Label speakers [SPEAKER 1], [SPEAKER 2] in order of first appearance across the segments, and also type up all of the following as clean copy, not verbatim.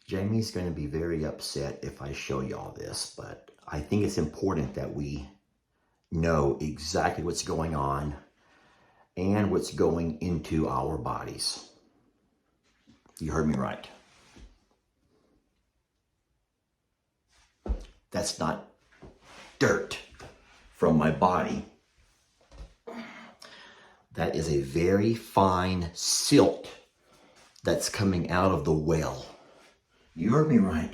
[SPEAKER 1] Jamie's going to be very upset if I show y'all this, but I think it's important that we know exactly what's going on and what's going into our bodies. You heard me right. That's not dirt from my body. That is a very fine silt that's coming out of the well. You heard me right.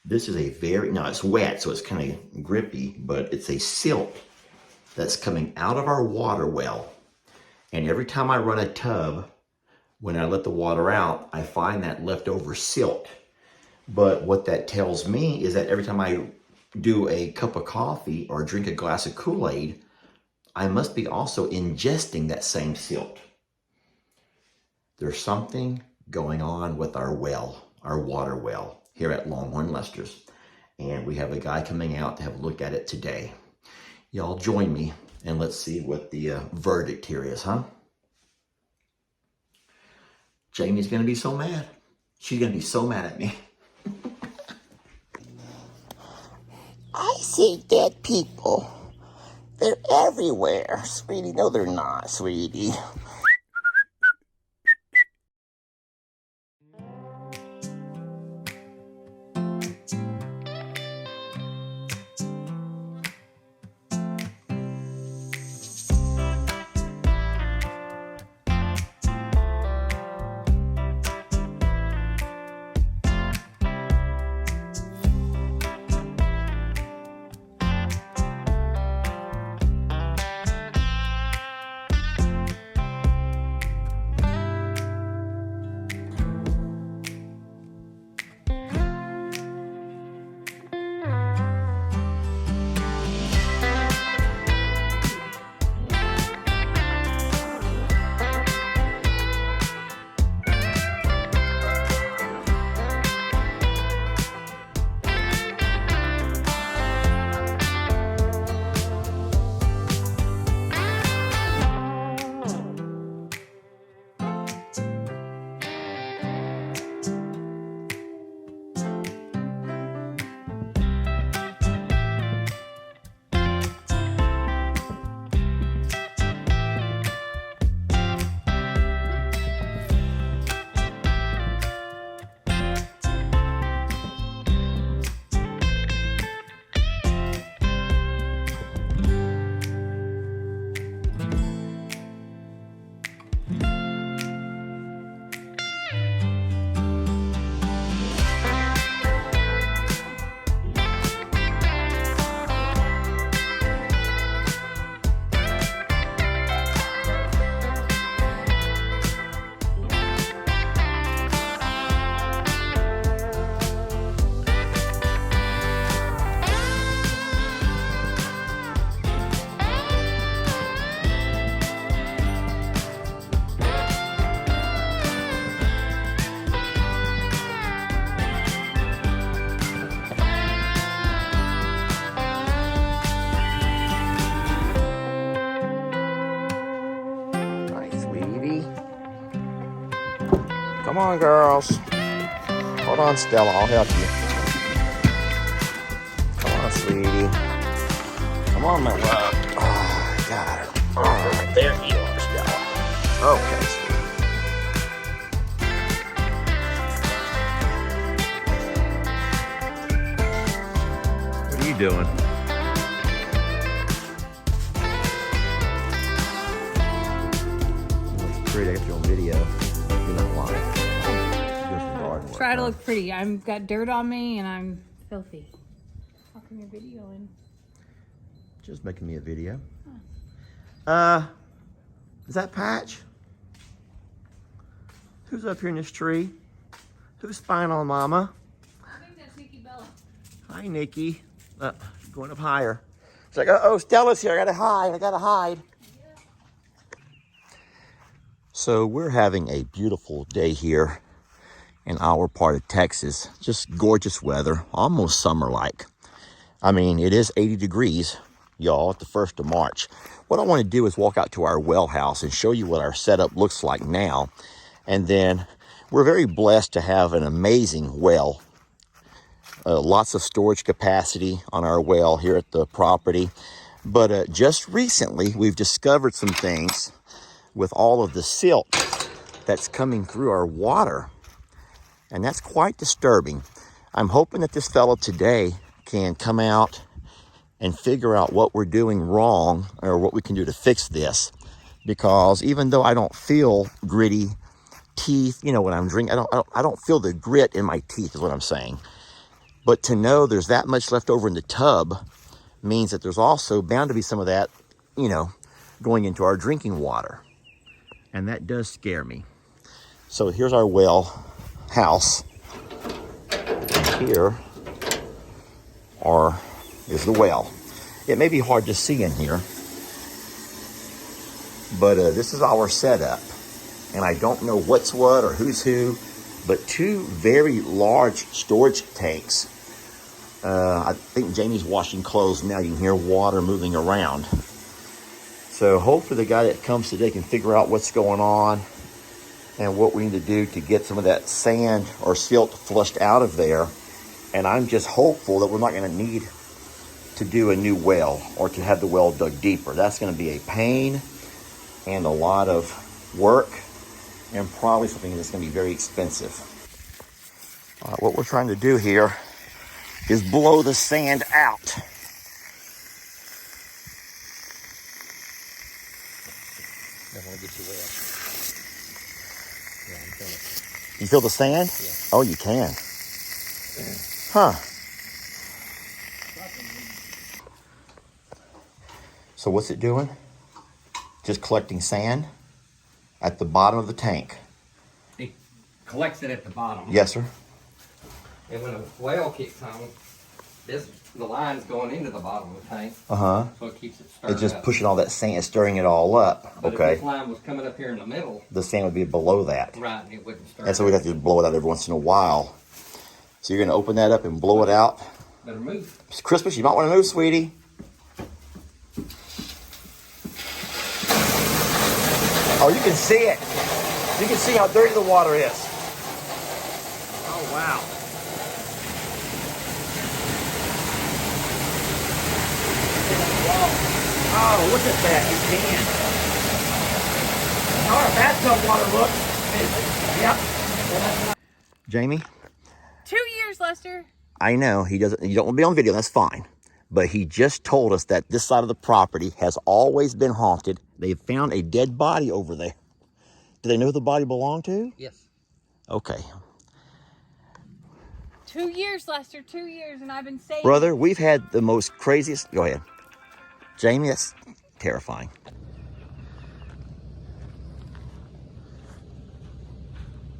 [SPEAKER 1] This is a very, now it's wet, so it's kind of grippy, but it's a silt that's coming out of our water well. And every time I run a tub, when I let the water out, I find that leftover silt. But what that tells me is that every time I do a cup of coffee or drink a glass of Kool-Aid, I must be also ingesting that same silt. There's something going on with our well, our water well, here at Longhorn Lester's. And we have a guy coming out to have a look at it today. Y'all join me and let's see what the verdict here is, huh? Jamie's gonna be so mad. She's gonna be so mad at me.
[SPEAKER 2] I see dead people. They're everywhere, sweetie. No, they're not, sweetie. Come on, girls. Hold on, Stella. I'll help you. Come on, sweetie. Come on, my love. Oh, I got her. All right, there you are, Stella. Okay, sweetie. What are you doing? Looks pretty. I got you on video. You're not lying.
[SPEAKER 3] Try to look pretty. I've got dirt on me and I'm filthy. How come you're videoing?
[SPEAKER 1] Just making me a video. Is that Patch? Who's up here in this tree? Who's spying on Mama?
[SPEAKER 3] I think that's Nikki Bella.
[SPEAKER 1] Hi, Nikki. Going up higher. It's like, uh-oh, Stella's here. I gotta hide. Yeah. So we're having a beautiful day here in our part of Texas. Just gorgeous weather, almost summer-like. I mean, it is 80 degrees, y'all, at the 1st of March. What I want to do is walk out to our well house and show you what our setup looks like now. And then We're very blessed to have an amazing well. Lots of storage capacity on our well here at the property. But just recently, we've discovered some things with all of the silt that's coming through our water. And that's quite disturbing. I'm hoping that this fellow today can come out and figure out what we're doing wrong or what we can do to fix this. Because even though I don't feel gritty teeth, you know, when I'm drinking, I don't feel the grit in my teeth is what I'm saying. But to know there's that much left over in the tub means that there's also bound to be some of that, you know, going into our drinking water. And that does scare me. So here's our well house. And here is the well. It may be hard to see in here, but this is our setup. And I don't know what's what or who's who, but two very large storage tanks. I think Jamie's washing clothes now. You can hear water moving around. So hopefully the guy that comes today can figure out what's going on and what we need to do to get some of that sand or silt flushed out of there. And I'm just hopeful that we're not going to need to do a new well or to have the well dug deeper. That's going to be a pain and a lot of work and probably something that's going to be very expensive. What we're trying to do here is blow the sand out.
[SPEAKER 2] I want to get you wet. Yeah, I'm feeling it.
[SPEAKER 1] You feel the sand?
[SPEAKER 2] Yeah.
[SPEAKER 1] Oh, you can. Huh. So what's it doing? Just collecting sand at the bottom of the tank.
[SPEAKER 2] It collects it at the bottom.
[SPEAKER 1] Yes, sir.
[SPEAKER 2] And when a well kicks on, the line's going into the bottom of the tank.
[SPEAKER 1] Uh-huh.
[SPEAKER 2] So it keeps it stirred
[SPEAKER 1] It's just
[SPEAKER 2] up.
[SPEAKER 1] pushing all that sand, stirring it all up.
[SPEAKER 2] But
[SPEAKER 1] Okay.
[SPEAKER 2] if this line was coming up here in the middle,
[SPEAKER 1] The sand would be below that.
[SPEAKER 2] right, it wouldn't stir.
[SPEAKER 1] And so we'd have to blow it out every once in a while. So you're going to open that up and blow it out.
[SPEAKER 2] Better move.
[SPEAKER 1] It's Christmas, you might want to move, sweetie. Oh, you can see it. You can see how dirty the water is. Oh, wow. Oh, look at that. You can. How our bathtub water looks. Yep. Jamie?
[SPEAKER 3] 2 years, Lester.
[SPEAKER 1] I know you don't want to be on video, that's fine. But he just told us that this side of the property has always been haunted. They found a dead body over there. Do they know who the body belonged to?
[SPEAKER 2] Yes.
[SPEAKER 1] Okay.
[SPEAKER 3] 2 years, Lester, 2 years, and I've been saying...
[SPEAKER 1] Brother, we've had the most craziest... Go ahead. Jamie, that's terrifying.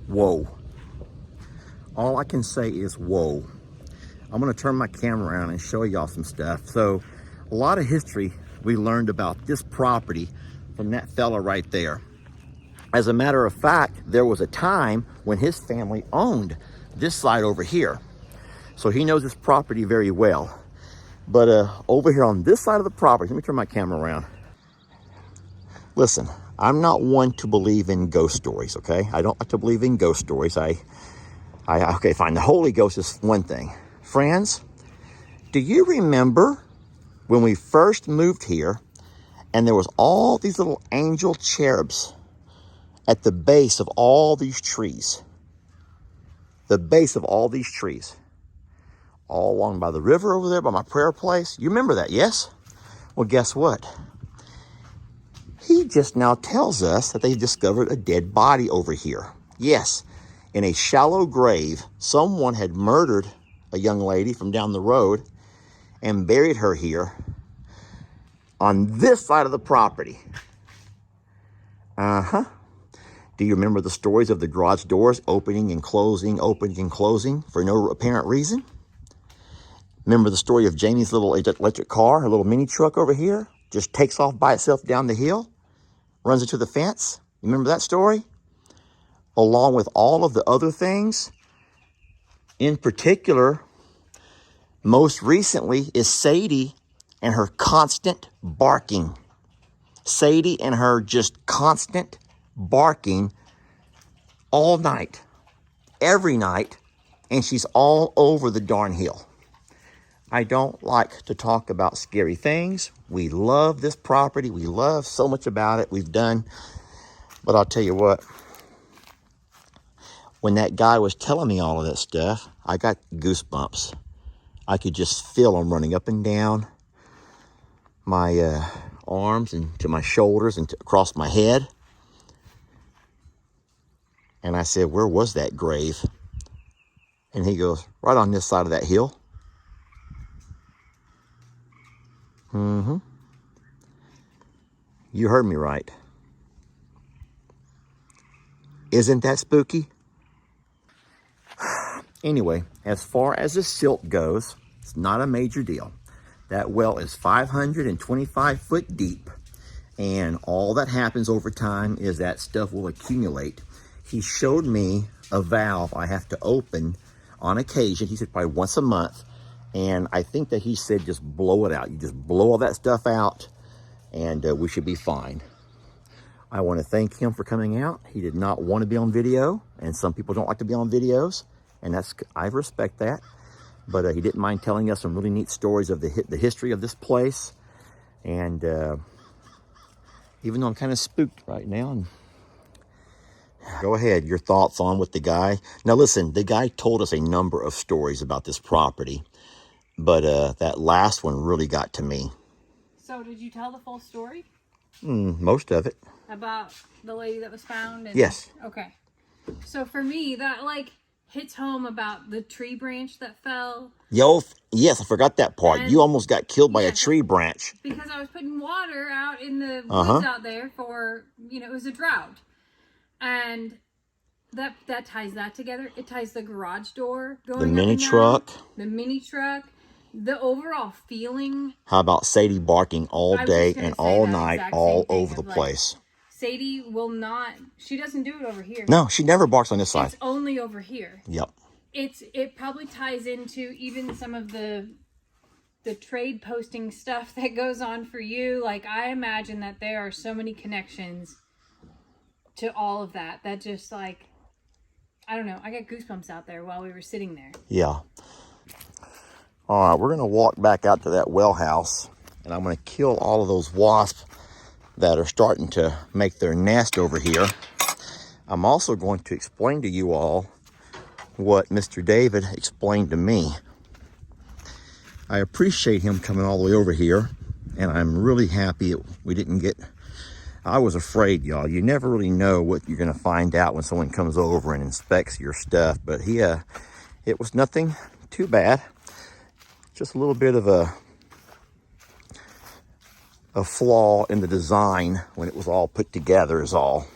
[SPEAKER 1] Whoa. All I can say is whoa. I'm going to turn my camera around and show y'all some stuff. So, a lot of history we learned about this property from that fella right there. As a matter of fact, there was a time when his family owned this side over here. So he knows this property very well. But over here on this side of the property, let me turn my camera around. Listen, I'm not one to believe in ghost stories, okay? I don't like to believe in ghost stories. Okay, fine. The Holy Ghost is one thing. Friends, do you remember when we first moved here and there was all these little angel cherubs at the base of all these trees? The base of all these trees. All along by the river over there, by my prayer place. You remember that, yes? Well, guess what? He just now tells us that they discovered a dead body over here. Yes, in a shallow grave, someone had murdered a young lady from down the road and buried her here on this side of the property. Uh-huh. Do you remember the stories of the garage doors opening and closing for no apparent reason? Remember the story of Jamie's little electric car, her little mini truck over here? Just takes off by itself down the hill, runs into the fence. You remember that story? Along with all of the other things. In particular, most recently is Sadie and her constant barking. Sadie and her just constant barking all night every night, and she's all over the darn hill. I don't like to talk about scary things. We love this property. We love so much about it. We've done. But I'll tell you what, when that guy was telling me all of that stuff, I got goosebumps. I could just feel them running up and down my arms and to my shoulders and across my head. And I said, where was that grave? And he goes, right on this side of that hill. Mm-hmm. You heard me right. Isn't that spooky? Anyway, as far as the silt goes, it's not a major deal. That well is 525 foot deep, and all that happens over time is that stuff will accumulate. He showed me a valve I have to open on occasion. He said probably once a month, and I think that he said just blow it out. You just blow all that stuff out, and we should be fine. I want to thank him for coming out. He did not want to be on video, and some people don't like to be on videos, and I respect that. But he didn't mind telling us some really neat stories of the history of this place. And even though I'm kind of spooked right now, and go ahead, your thoughts on with the guy. Now listen, the guy told us a number of stories about this property, but that last one really got to me.
[SPEAKER 3] So did you tell the full story?
[SPEAKER 1] Most of it.
[SPEAKER 3] About the lady that was found?
[SPEAKER 1] Yes.
[SPEAKER 3] Okay. So for me, that like hits home about the tree branch that fell.
[SPEAKER 1] Yes, I forgot that part.
[SPEAKER 3] And
[SPEAKER 1] you almost got killed by a tree branch.
[SPEAKER 3] Because I was putting water out in the woods out there for, it was a drought. And that ties that together. It ties the garage door going
[SPEAKER 1] The
[SPEAKER 3] up
[SPEAKER 1] mini
[SPEAKER 3] and down,
[SPEAKER 1] truck.
[SPEAKER 3] the mini truck. The overall feeling.
[SPEAKER 1] How about Sadie barking all day and all night, all over the place?
[SPEAKER 3] Sadie will not, she doesn't do it over here.
[SPEAKER 1] No, she never barks on this side.
[SPEAKER 3] It's only over here.
[SPEAKER 1] Yep.
[SPEAKER 3] It probably ties into even some of the trade posting stuff that goes on for you. Like, I imagine that there are so many connections to all of that just like, I don't know, I got goosebumps out there while we were sitting there.
[SPEAKER 1] Yeah. All right, we're going to walk back out to that well house, and I'm going to kill all of those wasps that are starting to make their nest over here. I'm also going to explain to you all what Mr. David explained to me. I appreciate him coming all the way over here, and I'm really happy we didn't get... I was afraid, y'all. You never really know what you're going to find out when someone comes over and inspects your stuff, but it was nothing too bad. Just a little bit of a flaw in the design when it was all put together is all.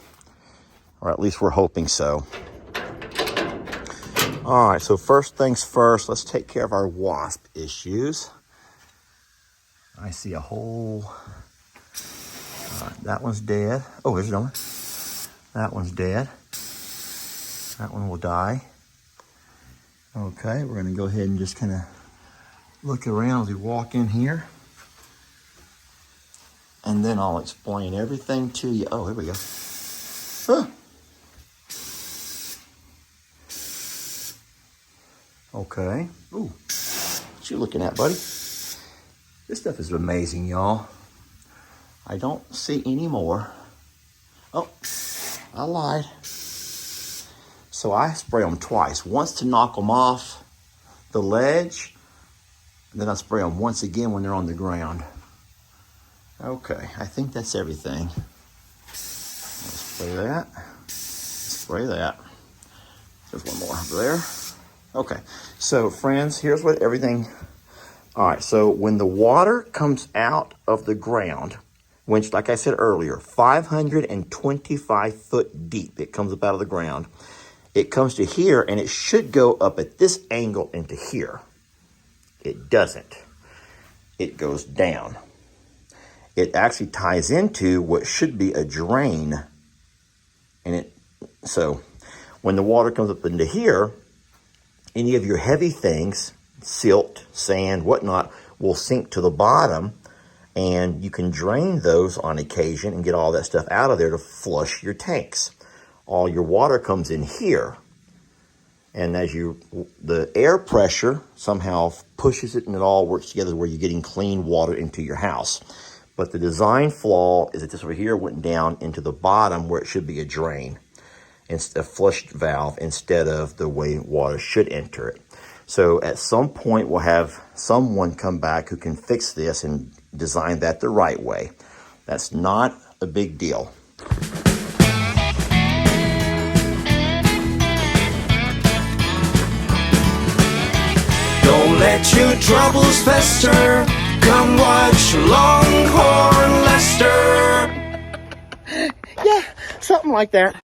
[SPEAKER 1] Or at least we're hoping so. All right, so first things first, let's take care of our wasp issues. I see a hole. All right, that one's dead. Oh, there's another one. That one's dead. That one will die. Okay, we're gonna go ahead and just kind of look around as we walk in here. And then I'll explain everything to you. Oh, here we go. Huh. Okay. Ooh. What you looking at, buddy? This stuff is amazing, y'all. I don't see any more. Oh, I lied. So I spray them twice. Once to knock them off the ledge, and then I spray them once again when they're on the ground. Okay, I think that's everything. Let's spray that. Spray that. There's one more over there. Okay, so friends, here's what everything... All right, so when the water comes out of the ground, which, like I said earlier, 525 foot deep, it comes up out of the ground. It comes to here, and it should go up at this angle into here. It doesn't. It goes down. It actually ties into what should be a drain. And so when the water comes up into here, any of your heavy things, silt, sand, whatnot, will sink to the bottom, and you can drain those on occasion and get all that stuff out of there to flush your tanks. All your water comes in here. And as the air pressure somehow pushes it and it all works together where you're getting clean water into your house. But the design flaw is that this over here went down into the bottom where it should be a drain. It's a flush valve instead of the way water should enter it. So at some point we'll have someone come back who can fix this and design that the right way. That's not a big deal.
[SPEAKER 2] Don't let your troubles fester. Come watch Longhorn Lester. Yeah, something like that.